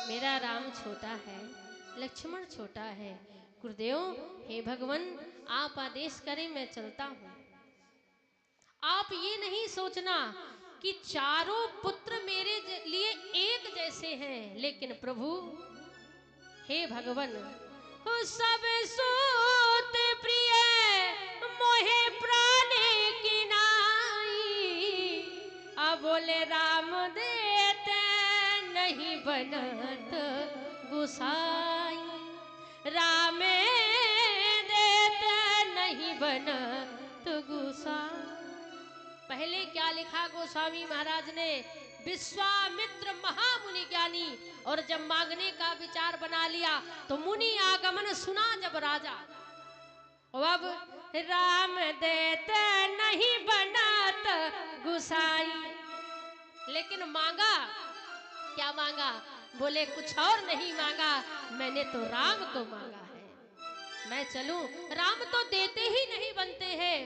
मेरा राम छोटा है, लक्ष्मण छोटा है। गुरुदेव, हे भगवान, आप आदेश करें, मैं चलता हूं। आप ये नहीं सोचना कि चारों पुत्र मेरे लिए एक जैसे हैं, लेकिन प्रभु, हे भगवान, सब सूत प्रिय मोहे प्राण की नाई। अब बोले राम देते नहीं बनत गुसाई, राम देते नहीं बनत गुसाई। पहले क्या लिखा गोस्वामी महाराज ने? विश्वामित्र महामुनि ज्ञानी, और जब मांगने का विचार बना लिया तो मुनि आगमन सुना जब राजा, अब राम देते नहीं बनत गुसाई। लेकिन मांगा क्या? मांगा, बोले कुछ और नहीं मांगा, मैंने तो राम को मांगा है, मैं चलूं। राम तो देते ही नहीं बनते हैं।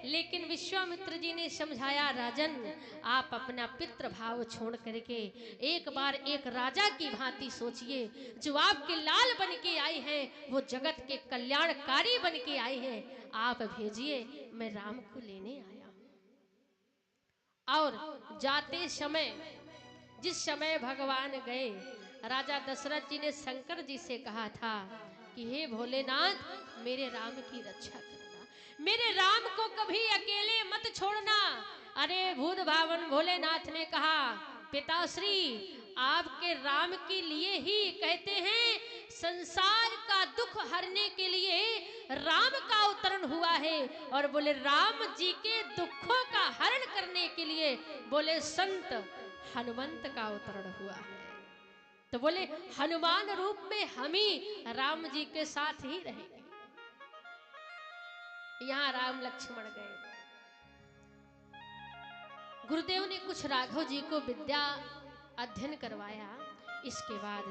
लेकिन विश्वामित्र जी ने समझाया, राजन, आप अपना पितृ भाव छोड़ करके एक बार एक राजा की भांति सोचिए। जो आपके लाल बन के आए हैं वो जगत के कल्याणकारी बन के आए हैं, आप भेजिए, मैं राम को लेने आया। और जाते समय, जिस समय भगवान गए, राजा दशरथ जी ने शंकर जी से कहा था कि हे भोलेनाथ, मेरे राम की रक्षा करना, मेरे राम को कभी अकेले मत छोड़ना। अरे भूत भावन भोलेनाथ ने कहा, पिताश्री, आपके राम के लिए ही कहते हैं, संसार का दुख हरने के लिए राम का अवतरण हुआ है। और बोले राम जी के दुखों का हरण करने के लिए बोले संत हनुमंत का अवतरण हुआ है। तो बोले हनुमान रूप में हम ही राम जी के साथ ही रहेंगे। यहां राम लक्ष्मण गए। गुरुदेव ने कुछ राघव जी को विद्या अध्ययन करवाया। इसके बाद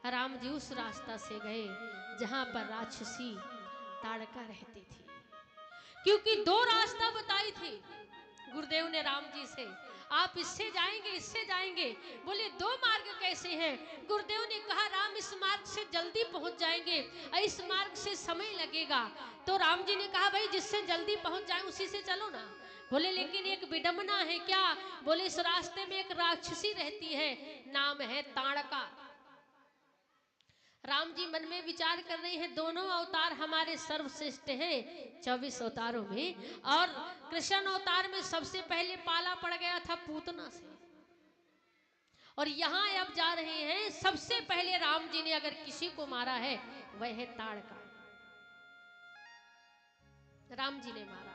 राम जी उस रास्ता से गए जहां पर राक्षसी ताड़का रहती थी, क्योंकि दो रास्ता बताई थी गुरुदेव ने राम जी से, आप इससे जाएंगे, इससे जाएंगे। बोले दो मार्ग कैसे हैं? गुरुदेव ने कहा, राम, इस मार्ग से जल्दी पहुंच जाएंगे, इस मार्ग से समय लगेगा। तो राम जी ने कहा, भाई जिससे जल्दी पहुंच जाए उसी से चलो ना। बोले लेकिन एक विडंबना है। क्या? बोले इस रास्ते में एक राक्षसी रहती है, नाम है ताड़का। राम जी मन में विचार कर रहे हैं, दोनों अवतार हमारे सर्वश्रेष्ठ हैं 24 अवतारों में, और कृष्ण अवतार में सबसे पहले पाला पड़ गया था पूतना से, और यहां अब जा रहे हैं सबसे पहले राम जी ने अगर किसी को मारा है वह है ताड़का। राम जी ने मारा,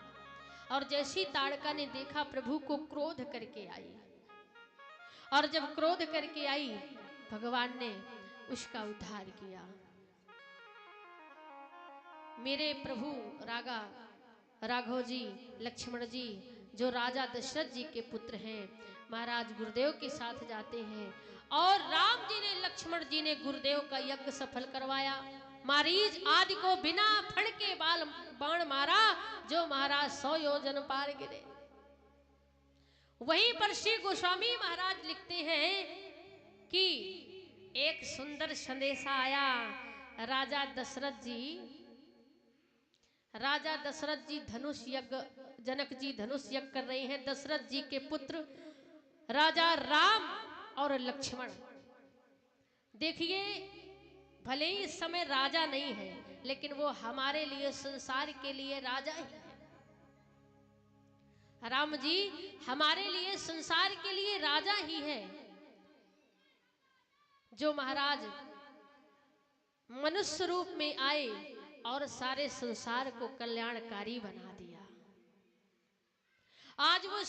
और जैसी ताड़का ने देखा प्रभु को, क्रोध करके आई, और जब क्रोध करके आई भगवान ने उसका उद्धार किया। मेरे प्रभु राघव जी, लक्ष्मण जी, जो राजा दशरथ जी के पुत्र हैं, महाराज गुरुदेव के साथ जाते हैं, और राम जी ने, लक्ष्मण जी ने गुरुदेव का यज्ञ सफल करवाया। मारीच आदि को बिना फण के बाण मारा, जो महाराज 100 योजन पार गिरे। वहीं पर श्री गोस्वामी महाराज लिखते हैं कि एक सुंदर संदेशा आया। राजा दशरथ जी धनुष यज्ञ, जनक जी धनुष यज्ञ कर रहे हैं। दशरथ जी के पुत्र राजा राम और लक्ष्मण। देखिए, भले ही इस समय राजा नहीं है, लेकिन वो हमारे लिए, संसार के लिए राजा ही है। राम जी हमारे लिए, संसार के लिए राजा ही है, जो महाराज मनुष्य रूप में आए और सारे संसार को कल्याणकारी बना दिया। आज वो